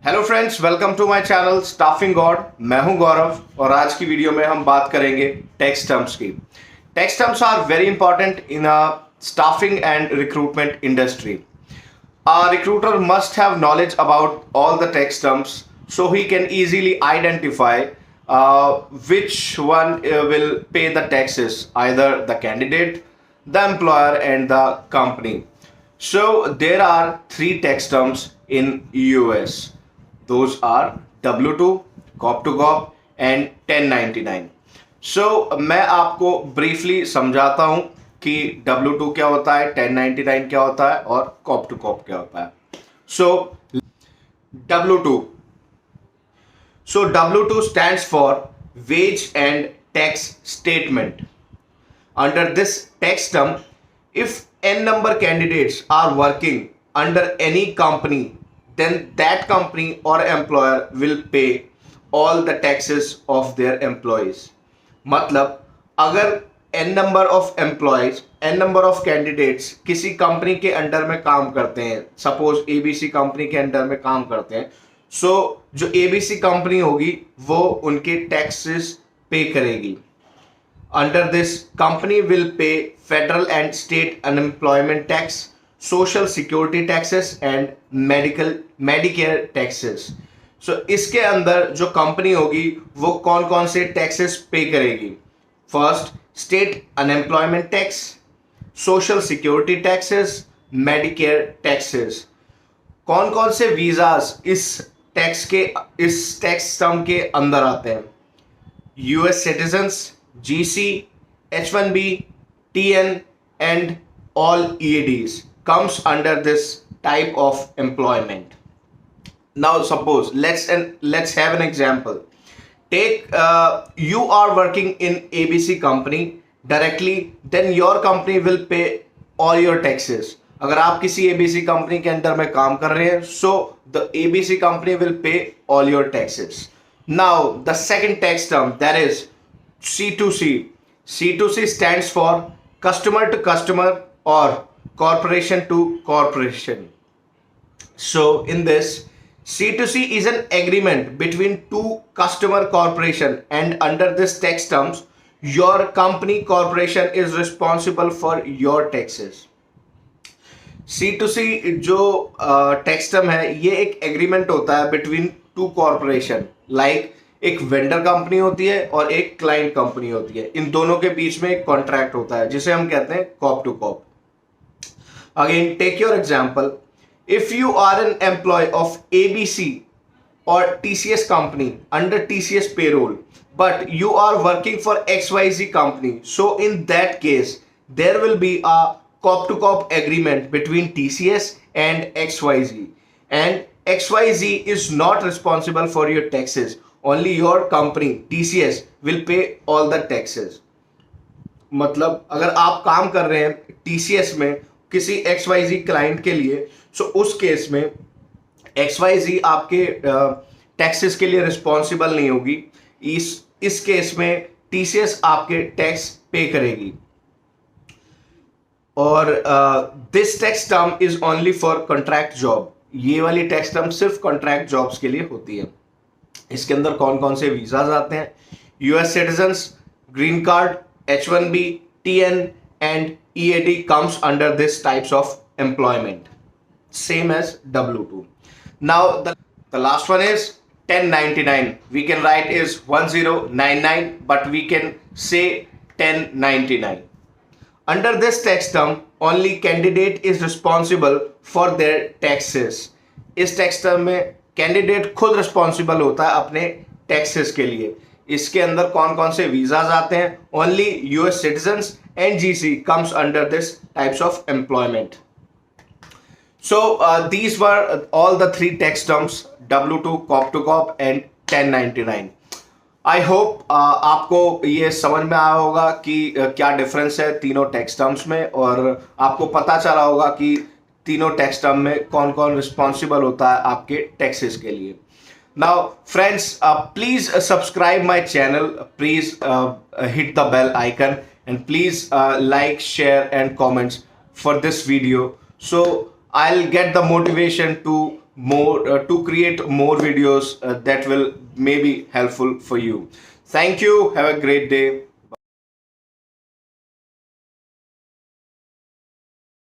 Hello friends, welcome to my channel staffing god. मैं हूं गौरव और आज की वीडियो में हम बात करेंगे टैक्स टर्म्स की। Tax terms are very important in a staffing and recruitment industry. A recruiter must have knowledge about all the tax terms so he can easily identify which one will pay the taxes, either the candidate, the employer, and the company. So there are three tax terms in US. Those are W2, Cop to Cop and 1099. So मैं आपको briefly समझाता हूँ कि W2 क्या होता है, 1099 क्या होता है और Cop to Cop क्या होता है. So W2. So W2 stands for Wage and Tax Statement. Under this tax term, if n number candidates are working under any company, then that company or employer will pay all the taxes of their employees. मतलब अगर n number of employees, n number of candidates किसी company के under में काम करते हैं, suppose ABC company के under में काम करते हैं, सो जो ABC कंपनी होगी वो उनके टैक्सेस पे करेगी. Under this, company will pay federal and state unemployment tax, social security taxes and Medicare taxes. So इसके अंदर जो कंपनी होगी वो कौन कौन से टैक्सेस पे करेगी? First, state unemployment tax, social security taxes, Medicare taxes. कौन कौन से वीजास इस टैक्स टर्म के अंदर आते हैं? US citizens, GC, H1B, TN and all EADs comes under this type of employment. Now suppose let's have an example. Take you are working in ABC company directly, then your company will pay all your taxes. अगर आप किसी ABC company के अंदर में काम कर रहे हैं, so the ABC company will pay all your taxes. Now the second tax term, that is C2C. C2C stands for customer to customer or corporation to corporation. So in this, C2C is an agreement between two customer corporation, and under this tax terms, your company corporation is responsible for your taxes. C2C जो tax term है, ये एक agreement होता है between two corporation. Like एक vendor company होती है और एक क्लाइंट कंपनी होती है. इन दोनों के बीच में एक कॉन्ट्रैक्ट होता है जिसे हम कहते हैं corp to corp. Again take your example. If you are an employ of ABC और TCS company under TCS payroll, but you are working for XYZ company, so in that case there will be a corp to corp agreement between TCS and XYZ, and XYZ is not responsible for your taxes. Only your company TCS will pay all the taxes. मतलब अगर आप काम कर रहे हैं TCS में किसी XYZ client के लिए, सो उस केस में XYZ आपके टैक्सेस के लिए रिस्पॉन्सिबल नहीं होगी. इस केस में TCS आपके टैक्स पे करेगी. और this tax term is only for contract job. ये वाली टैक्स टर्म सिर्फ कॉन्ट्रैक्ट जॉब्स के लिए होती है. इसके अंदर कौन कौन से वीजाज आते हैं? US citizens, green card, H1B, TN and EAD comes under this types of employment, same as W2. Now the last one is 1099. We can write is 1099, but we can say 1099. Under this tax term, only candidate is responsible for their taxes. इस tax term में candidate खुद responsible होता है अपने taxes के लिए. इसके अंदर कौन कौन से वीजाज आते हैं? Only US citizens and GC comes under this types of employment. So these were all the three tax terms, W2, corp to corp and 1099. I hope आपको ये समझ में आया होगा कि क्या डिफरेंस है तीनों टैक्स टर्म्स में, और आपको पता चला होगा कि तीनों टैक्स टर्म में कौन कौन रिस्पॉन्सिबल होता है आपके टैक्सेस के लिए. Now friends, please subscribe my channel, please hit the bell icon and please like, share and comments for this video, so I'll get the motivation to to create more videos that will maybe helpful for you. Thank you. Have a great day.